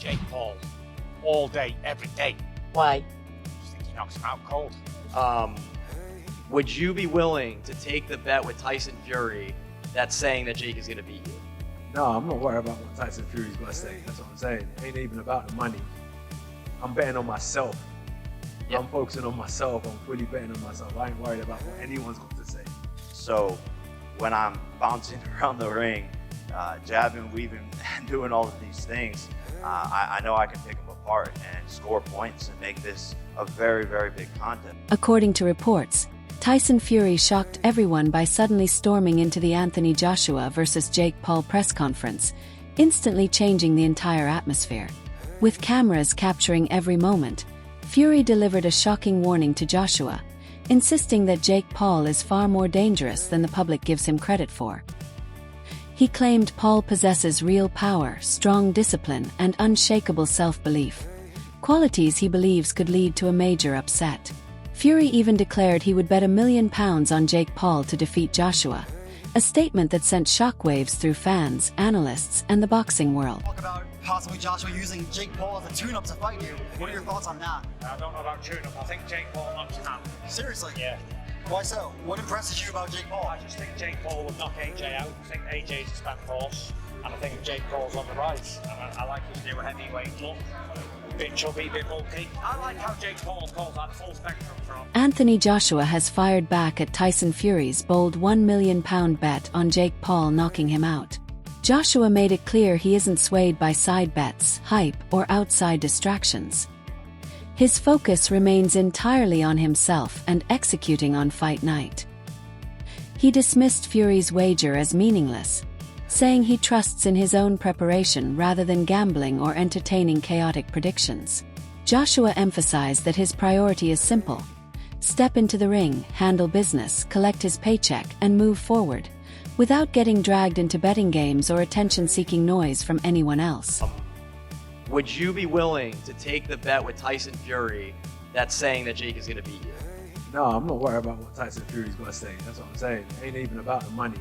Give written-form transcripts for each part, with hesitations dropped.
Jake Paul all day, every day. Why? I think he knocks him out cold. Would you be willing to take the bet with Tyson Fury that's saying that Jake is going to beat you? No, I'm not worried about what Tyson Fury's going to say. That's what I'm saying. It ain't even about the money. I'm betting on myself. Yep. I'm focusing on myself. I'm fully betting on myself. I ain't worried about what anyone's got to say. So when I'm bouncing around the ring, jabbing, weaving, and doing all of these things, I know I can pick them apart and score points and make this a very, very big contest. According to reports, Tyson Fury shocked everyone by suddenly storming into the Anthony Joshua versus Jake Paul press conference, instantly changing the entire atmosphere. With cameras capturing every moment, Fury delivered a shocking warning to Joshua, insisting that Jake Paul is far more dangerous than the public gives him credit for. He claimed Paul possesses real power, strong discipline, and unshakable self-belief, qualities he believes could lead to a major upset. Fury even declared he would bet $1 million on Jake Paul to defeat Joshua, a statement that sent shockwaves through fans, analysts, and the boxing world. Talk about possibly Joshua using Jake Paul as a tune-up to fight you. What are your thoughts on that? I don't know about tune-up. I think Jake Paul knocks him out. Seriously? Yeah. Why so? What impresses you about Jake Paul? I just think Jake Paul would knock AJ out. I think AJ's a spent horse, and I think Jake Paul's on the rise. I like his new heavyweight look. Bit chubby, bit bulky. I like how Jake Paul calls that full spectrum from. Anthony Joshua has fired back at Tyson Fury's bold £1 million bet on Jake Paul knocking him out. Joshua made it clear he isn't swayed by side bets, hype, or outside distractions. His focus remains entirely on himself and executing on fight night. He dismissed Fury's wager as meaningless, saying he trusts in his own preparation rather than gambling or entertaining chaotic predictions. Joshua emphasized that his priority is simple: step into the ring, handle business, collect his paycheck, and move forward, without getting dragged into betting games or attention-seeking noise from anyone else. Would you be willing to take the bet with Tyson Fury that's saying that Jake is going to beat you? No, I'm not worried about what Tyson Fury's going to say. That's what I'm saying. It ain't even about the money.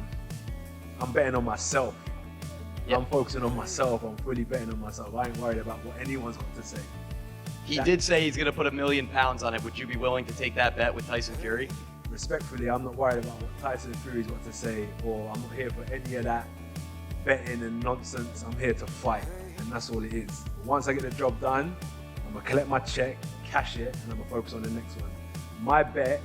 I'm betting on myself. Yep. I'm focusing on myself. I'm fully betting on myself. I ain't worried about what anyone's got to say. He did say he's going to put $1 million on it. Would you be willing to take that bet with Tyson Fury? Respectfully, I'm not worried about what Tyson Fury's got to say, or I'm not here for any of that betting and nonsense. I'm here to fight, and that's all it is. Once I get the job done, I'm going to collect my check, cash it, and I'm going to focus on the next one. My bet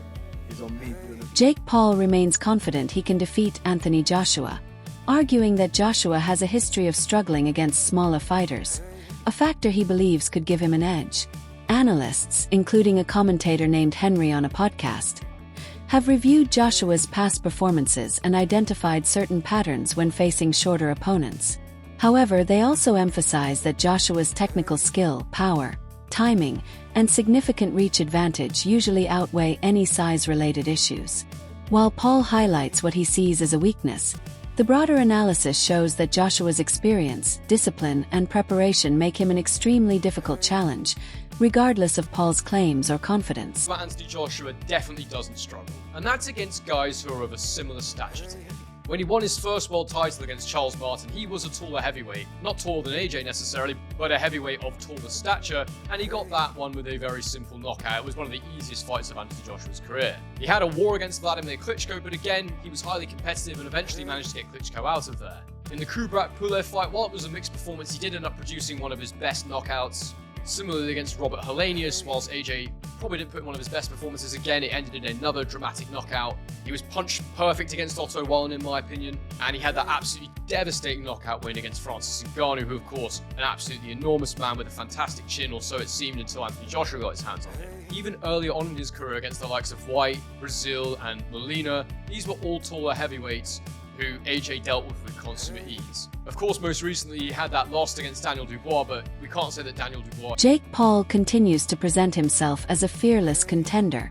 is on me. Jake Paul remains confident he can defeat Anthony Joshua, arguing that Joshua has a history of struggling against smaller fighters, a factor he believes could give him an edge. Analysts, including a commentator named Henry on a podcast, have reviewed Joshua's past performances and identified certain patterns when facing shorter opponents. However, they also emphasize that Joshua's technical skill, power, timing, and significant reach advantage usually outweigh any size-related issues. While Paul highlights what he sees as a weakness, the broader analysis shows that Joshua's experience, discipline, and preparation make him an extremely difficult challenge, regardless of Paul's claims or confidence. But Anthony Joshua definitely doesn't struggle, and that's against guys who are of a similar stature to him. When he won his first world title against Charles Martin, he was a taller heavyweight. Not taller than AJ necessarily, but a heavyweight of taller stature, and he got that one with a very simple knockout. It was one of the easiest fights of Anthony Joshua's career. He had a war against Vladimir Klitschko, but again, he was highly competitive and eventually managed to get Klitschko out of there. In the Kubrat-Pulev fight, while it was a mixed performance, he did end up producing one of his best knockouts. Similarly against Robert Helenius, whilst AJ probably didn't put in one of his best performances again, it ended in another dramatic knockout. He was punch perfect against Otto Wallin in my opinion, and he had that absolutely devastating knockout win against Francis Ngannou, who of course, an absolutely enormous man with a fantastic chin, or so it seemed until Anthony Joshua got his hands on him. Even earlier on in his career against the likes of White, Brazil, and Molina, these were all taller heavyweights who AJ dealt with consummate ease. Of course, most recently he had that loss against Daniel Dubois, but we can't say that Daniel Dubois... Jake Paul continues to present himself as a fearless contender,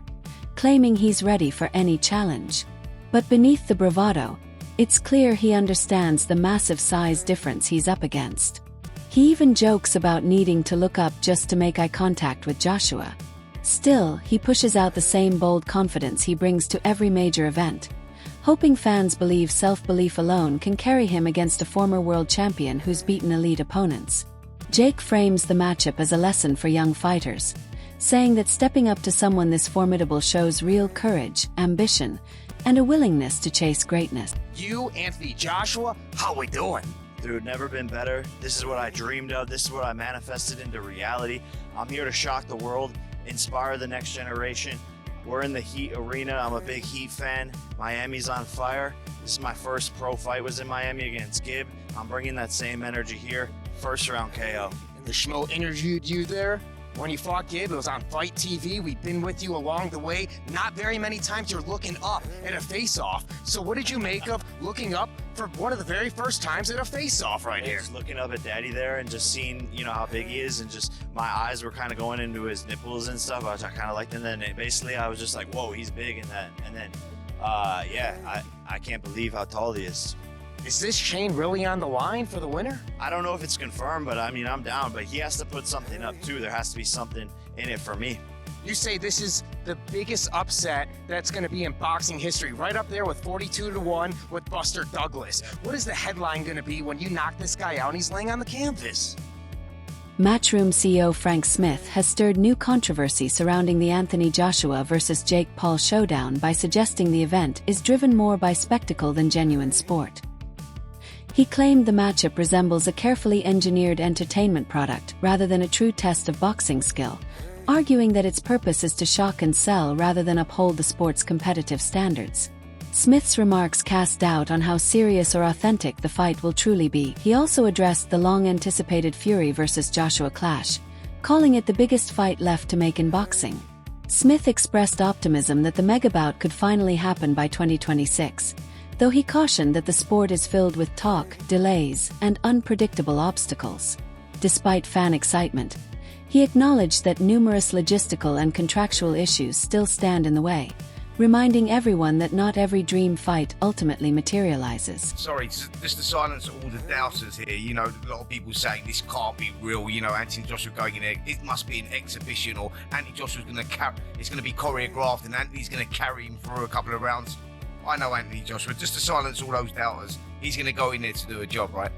claiming he's ready for any challenge. But beneath the bravado, it's clear he understands the massive size difference he's up against. He even jokes about needing to look up just to make eye contact with Joshua. Still, he pushes out the same bold confidence he brings to every major event, hoping fans believe self-belief alone can carry him against a former world champion who's beaten elite opponents. Jake frames the matchup as a lesson for young fighters, saying that stepping up to someone this formidable shows real courage, ambition, and a willingness to chase greatness. You, Anthony Joshua, how we doing? Dude, never been better. This is what I dreamed of. This is what I manifested into reality. I'm here to shock the world, inspire the next generation. We're in the Heat arena. I'm a big Heat fan. Miami's on fire. This is my first pro fight, was in Miami against Gib. I'm bringing that same energy here. First round KO. And the Schmo interviewed you there when you fought Gib. It was on Fight TV. We've been with you along the way. Not very many times you're looking up at a face-off. So what did you make of looking up for one of the very first times at a face-off right here? Just looking up at Daddy there and just seeing, how big he is, and just my eyes were kind of going into his nipples and stuff. I kind of liked, and then basically I was just like, whoa, he's big, and then I can't believe how tall he is. Is this chain really on the line for the winner? I don't know if it's confirmed, but I mean, I'm down, but he has to put something up too. There has to be something in it for me. You say this is the biggest upset that's going to be in boxing history, right up there with 42-1 with Buster Douglas. What is the headline going to be when you knock this guy out and he's laying on the canvas? Matchroom CEO Frank Smith has stirred new controversy surrounding the Anthony Joshua versus Jake Paul showdown by suggesting the event is driven more by spectacle than genuine sport. He claimed the matchup resembles a carefully engineered entertainment product rather than a true test of boxing skill, arguing that its purpose is to shock and sell rather than uphold the sport's competitive standards. Smith's remarks cast doubt on how serious or authentic the fight will truly be. He also addressed the long-anticipated Fury versus Joshua clash, calling it the biggest fight left to make in boxing. Smith expressed optimism that the megabout could finally happen by 2026, though he cautioned that the sport is filled with talk, delays, and unpredictable obstacles. Despite fan excitement, he acknowledged that numerous logistical and contractual issues still stand in the way, reminding everyone that not every dream fight ultimately materializes. Sorry, just to silence all the doubters here, a lot of people saying this can't be real, Anthony Joshua going in there, it must be an exhibition, or Anthony Joshua's it's going to be choreographed and Anthony's going to carry him through a couple of rounds. I know Anthony Joshua, just to silence all those doubters, he's going to go in there to do a job, right?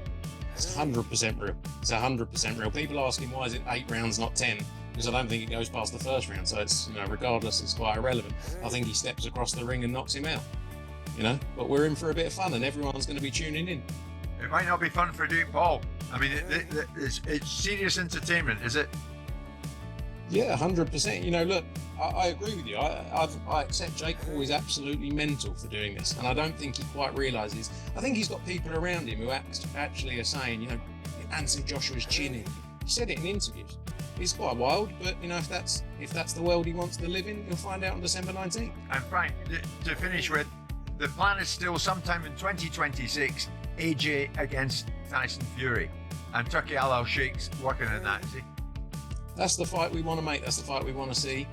It's 100% real. It's 100% real. People ask him why is it 8 rounds, not 10? Because I don't think it goes past the first round. So it's, regardless, it's quite irrelevant. I think he steps across the ring and knocks him out. But we're in for a bit of fun and everyone's going to be tuning in. It might not be fun for Jake Paul. I mean, it's serious entertainment, is it? Yeah, 100%. Look, I agree with you. I accept Jake Paul is absolutely mental for doing this, and I don't think he quite realises. I think he's got people around him who actually are saying, Anthony Joshua's chinning. He said it in interviews. It's quite wild, but if that's the world he wants to live in, you'll find out on December 19th. And Frank, to finish with, the plan is still sometime in 2026, AJ against Tyson Fury, and Turki Al Sheikh's working on that, is he? That's the fight we want to make. That's the fight we want to see.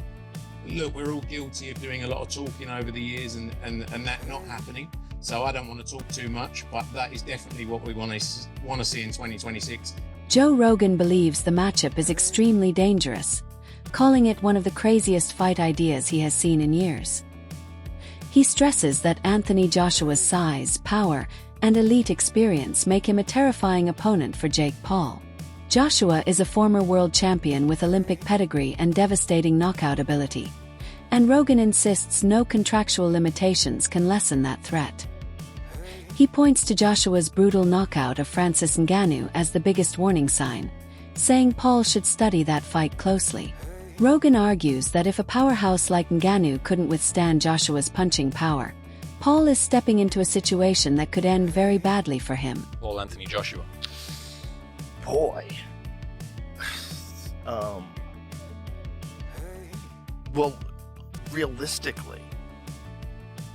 Look, we're all guilty of doing a lot of talking over the years and that not happening. So I don't want to talk too much, but that is definitely what we want to see in 2026. Joe Rogan believes the matchup is extremely dangerous, calling it one of the craziest fight ideas he has seen in years. He stresses that Anthony Joshua's size, power, and elite experience make him a terrifying opponent for Jake Paul. Joshua is a former world champion with Olympic pedigree and devastating knockout ability, and Rogan insists no contractual limitations can lessen that threat. He points to Joshua's brutal knockout of Francis Ngannou as the biggest warning sign, saying Paul should study that fight closely. Rogan argues that if a powerhouse like Ngannou couldn't withstand Joshua's punching power, Paul is stepping into a situation that could end very badly for him. Paul Anthony Joshua. Boy. Well, realistically,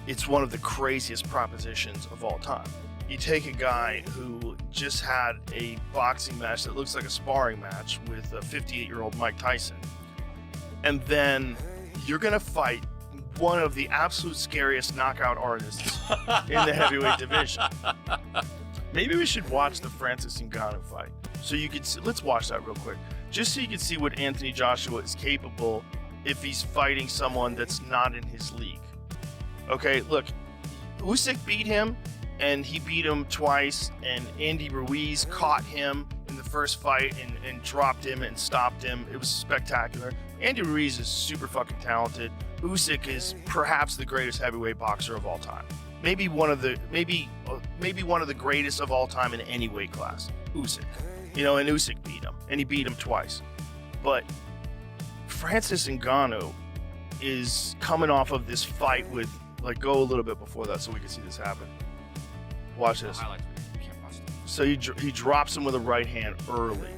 it's one of the craziest propositions of all time. You take a guy who just had a boxing match that looks like a sparring match with a 58-year-old Mike Tyson, and then you're going to fight one of the absolute scariest knockout artists in the heavyweight division. Maybe we should watch the Francis Ngannou fight. So you could see, let's watch that real quick, just so you can see what Anthony Joshua is capable if he's fighting someone that's not in his league. Okay, look, Usyk beat him, and he beat him twice, and Andy Ruiz caught him in in the first fight and dropped him and stopped him. It was spectacular. Andy Ruiz is super fucking talented. Usyk is perhaps the greatest heavyweight boxer of all time. Maybe one of the greatest of all time in any weight class. Usyk. You know, and Usyk beat him, and he beat him twice. But Francis Ngannou is coming off of this fight with, like, go a little bit before that so we can see this happen. Watch this. So he drops him with a right hand early.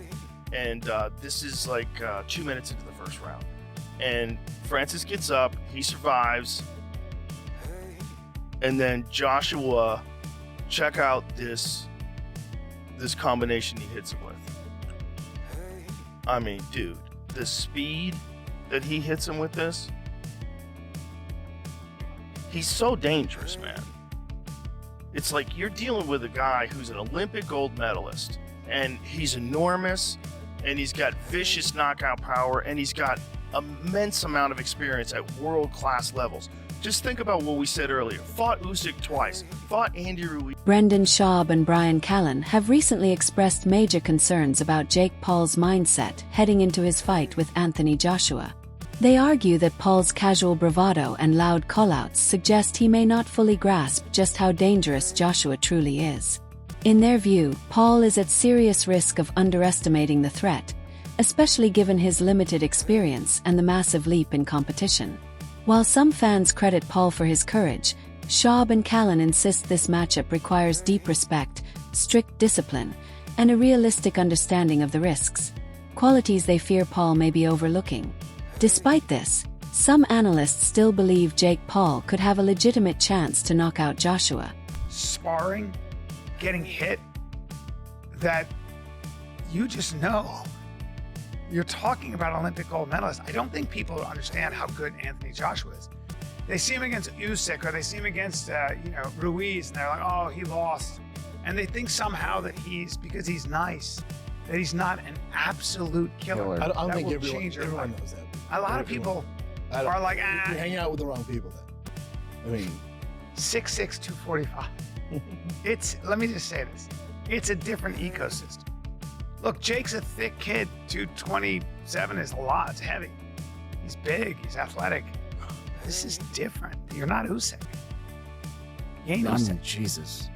And this is like 2 minutes into the first round. And Francis gets up, he survives. And then Joshua, check out this combination he hits him with. I mean, dude, the speed that he hits him with this, he's so dangerous, man. It's like you're dealing with a guy who's an Olympic gold medalist, and he's enormous, and he's got vicious knockout power, and he's got immense amount of experience at world-class levels. Just think about what we said earlier. Fought Usyk twice, fought Andy Ruiz. Brendan Schaub and Brian Callen have recently expressed major concerns about Jake Paul's mindset heading into his fight with Anthony Joshua. They argue that Paul's casual bravado and loud callouts suggest he may not fully grasp just how dangerous Joshua truly is. In their view, Paul is at serious risk of underestimating the threat, especially given his limited experience and the massive leap in competition. While some fans credit Paul for his courage, Schaub and Callen insist this matchup requires deep respect, strict discipline, and a realistic understanding of the risks, qualities they fear Paul may be overlooking. Despite this, some analysts still believe Jake Paul could have a legitimate chance to knock out Joshua. Sparring, getting hit, that you just know. You're talking about Olympic gold medalist. I don't think people understand how good Anthony Joshua is. They see him against Usyk or they see him against Ruiz, and they're like, oh, he lost. And they think somehow that because he's nice, that he's not an absolute killer. I don't think everyone knows that. A lot of people are like, You're hanging out with the wrong people then. I mean, 6'6", 245. Let me just say this. It's a different ecosystem. Look, Jake's a thick kid. 227 is a lot. It's heavy. He's big. He's athletic. This is different. You're not Usyk. You ain't Usyk. Jesus.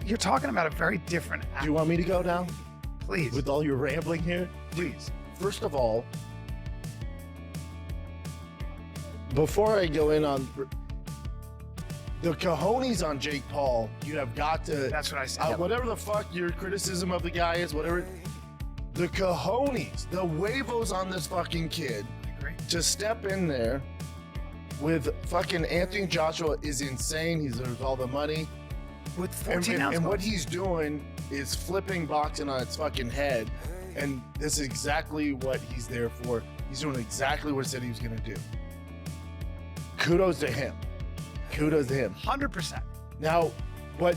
You're talking about a very different. Do you want me to go now? Please. With all your rambling here? Please. First of all, before I go in on the cojones on Jake Paul, you have got to. That's what I said. Whatever the fuck your criticism of the guy is, whatever. The cojones, the huevos on this fucking kid to step in there with fucking Anthony Joshua is insane. He deserves all the money. With 14 ounce. And what he's doing is flipping boxing on its fucking head. And this is exactly what he's there for. He's doing exactly what he said he was going to do. Kudos to him. Kudos to him. 100%. Now, what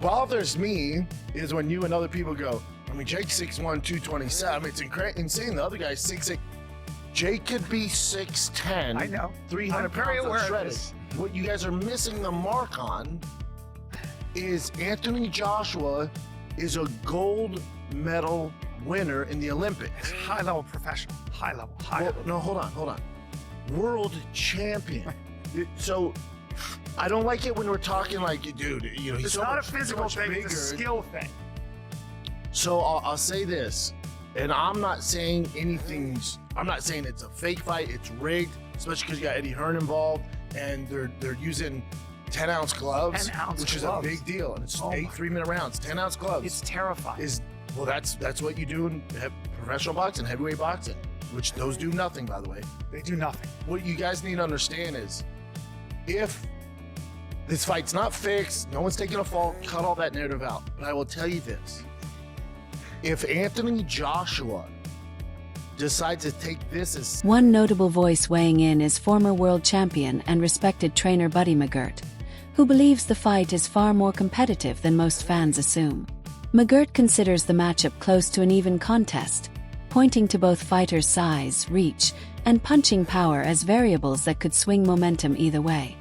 bothers me is when you and other people go, I mean, Jake's 6'1", 227. I mean, it's insane. The other guy's 6'8". Jake could be 6'10". I know. 300 I'm very pounds aware of shredded. this. What you guys are missing the mark on is Anthony Joshua is a gold medal winner in the Olympics. High-level professional. High-level. No, hold on. World champion. So, I don't like it when we're talking like, dude, he's It's so not much, a physical so much thing, bigger. it's a skill thing. So I'll say this, and I'm not saying it's a fake fight, it's rigged, especially because you got Eddie Hearn involved, and they're using 10-ounce gloves, 10-ounce which gloves. is a big deal, and it's 8 3-minute rounds. 10-ounce gloves. It's terrifying. That's what you do in professional boxing, heavyweight boxing, which those do nothing, by the way. They do nothing. What you guys need to understand is, if this fight's not fixed, no one's taking a fall, cut all that narrative out. But I will tell you this. If Anthony Joshua decides to take this as... One notable voice weighing in is former world champion and respected trainer Buddy McGirt, who believes the fight is far more competitive than most fans assume. McGirt considers the matchup close to an even contest, pointing to both fighters' size, reach, and punching power as variables that could swing momentum either way.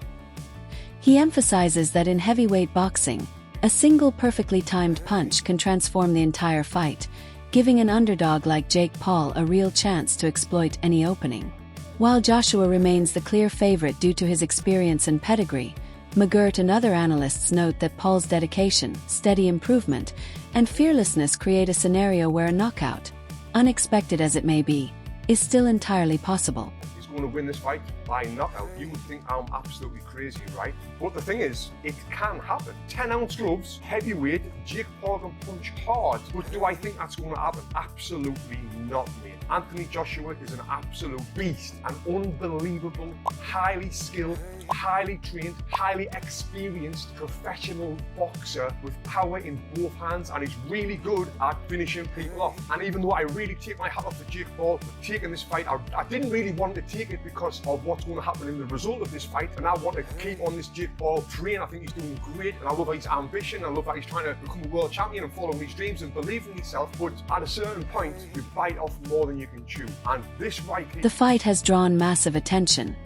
He emphasizes that in heavyweight boxing, A single perfectly timed punch can transform the entire fight, giving an underdog like Jake Paul a real chance to exploit any opening. While Joshua remains the clear favorite due to his experience and pedigree, McGirt and other analysts note that Paul's dedication, steady improvement, and fearlessness create a scenario where a knockout, unexpected as it may be, is still entirely possible. He's going to win this fight by knockout. You would think I'm absolutely crazy, right? But the thing is, it can happen. 10-ounce gloves, heavyweight, Jake Paul can punch hard. But do I think that's going to happen? Absolutely not, mate. Anthony Joshua is an absolute beast, an unbelievable, highly skilled, highly trained, highly experienced professional boxer with power in both hands, and he's really good at finishing people off. And even though I really take my hat off to Jake Paul for taking this fight, I didn't really want to take it because of what's going to happen in the result of this fight, and I want to keep on this Jake Paul train. I think he's doing great, and I love his ambition. I love that he's trying to become a world champion and following his dreams and believe in himself. But at a certain point, you bite off more than you can chew, and this right here... The fight has drawn massive attention,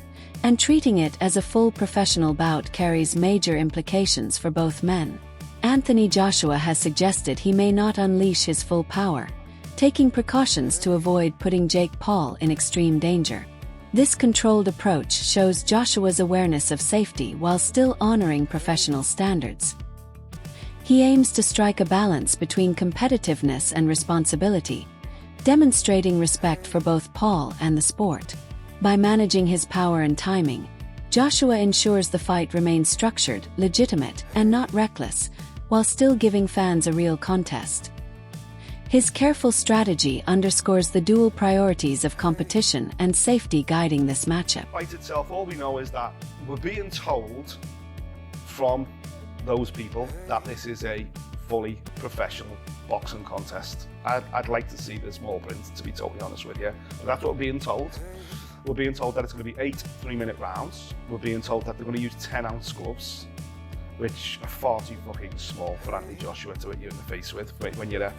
and treating it as a full professional bout carries major implications for both men. Anthony Joshua has suggested he may not unleash his full power, taking precautions to avoid putting Jake Paul in extreme danger. This controlled approach shows Joshua's awareness of safety while still honoring professional standards. He aims to strike a balance between competitiveness and responsibility, demonstrating respect for both Paul and the sport. By managing his power and timing, Joshua ensures the fight remains structured, legitimate, and not reckless, while still giving fans a real contest. His careful strategy underscores the dual priorities of competition and safety guiding this matchup. Fight itself, all we know is that we're being told from those people that this is a fully professional boxing contest. I'd like to see the small print, to be totally honest with you, but that's what we're being told. We're being told that it's going to be 8 3-minute rounds. We're being told that they're going to use 10-ounce gloves, which are far too fucking small for Anthony Joshua to hit you in the face with when you're there.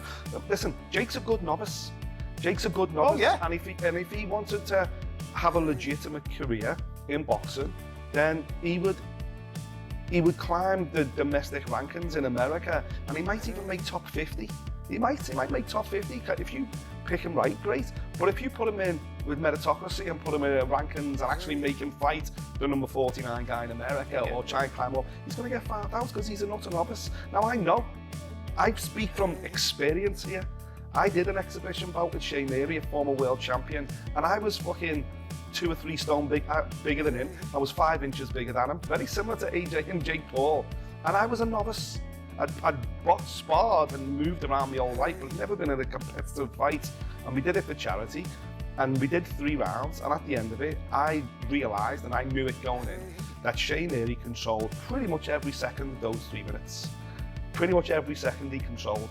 Listen, Jake's a good novice. Jake's a good novice. Oh, yeah. And if he wanted to have a legitimate career in boxing, then he would climb the domestic rankings in America, and he might even make top 50. He might make top 50 if you pick him right, great. But if you put him in with meritocracy and put him in rankings and actually make him fight the number 49 guy in America or try and climb up, he's going to get found out because he's an utter novice. Now I know, I speak from experience here. I did an exhibition bout with Shane Leary, a former world champion, and I was fucking 2 or 3 stone bigger than him. I was 5 inches bigger than him, very similar to AJ and Jake Paul, and I was a novice. I'd boxed, sparred and moved around me all life, but never been in a competitive fight. And we did it for charity, and we did 3 rounds, and at the end of it, I realised, and I knew it going in, that Shane Leary controlled pretty much every second of those 3 minutes. Pretty much every second he controlled.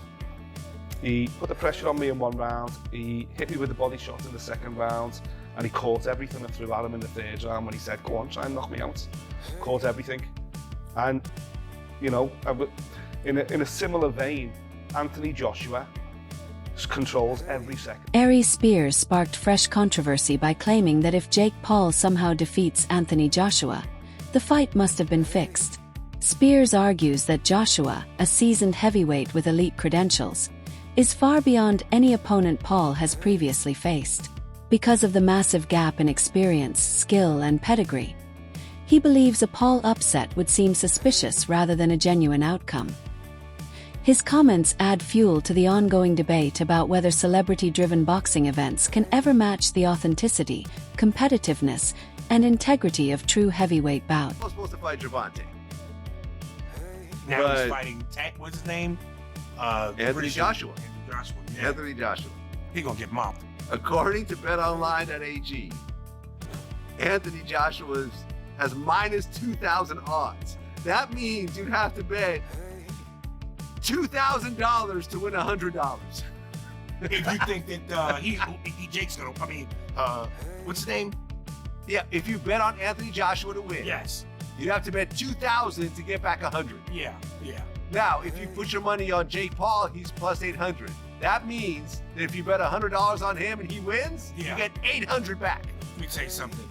He put the pressure on me in 1 round, he hit me with the body shot in the 2nd round, and he caught everything and threw at him in the 3rd round when he said, go on, try and knock me out. Caught everything. And, you know, in a similar vein, Anthony Joshua controls every second. Aries Spears sparked fresh controversy by claiming that if Jake Paul somehow defeats Anthony Joshua, the fight must have been fixed. Spears argues that Joshua, a seasoned heavyweight with elite credentials, is far beyond any opponent Paul has previously faced. Because of the massive gap in experience, skill, and pedigree, he believes a Paul upset would seem suspicious rather than a genuine outcome. His comments add fuel to the ongoing debate about whether celebrity-driven boxing events can ever match the authenticity, competitiveness, and integrity of true heavyweight bouts. I was supposed to fight Gervonta. Now he's fighting, what's his name? Anthony Joshua. Anthony Joshua. Yeah. Anthony Joshua. He gonna get mopped. According to BetOnline.ag, Anthony Joshua has minus 2,000 odds. That means you'd have to bet $2,000 to win $100. If you think that Jake's gonna, what's his name? Yeah, if you bet on Anthony Joshua to win, yes, you'd have to bet 2,000 to get back 100. Yeah. Now, if you put your money on Jake Paul, he's plus 800. That means that if you bet $100 on him and he wins, you get 800 back. Let me tell you something.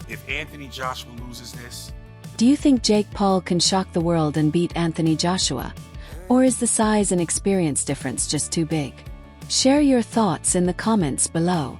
If Anthony Joshua loses this, Do you think Jake Paul can shock the world and beat Anthony Joshua? Or is the size and experience difference just too big? Share your thoughts in the comments below.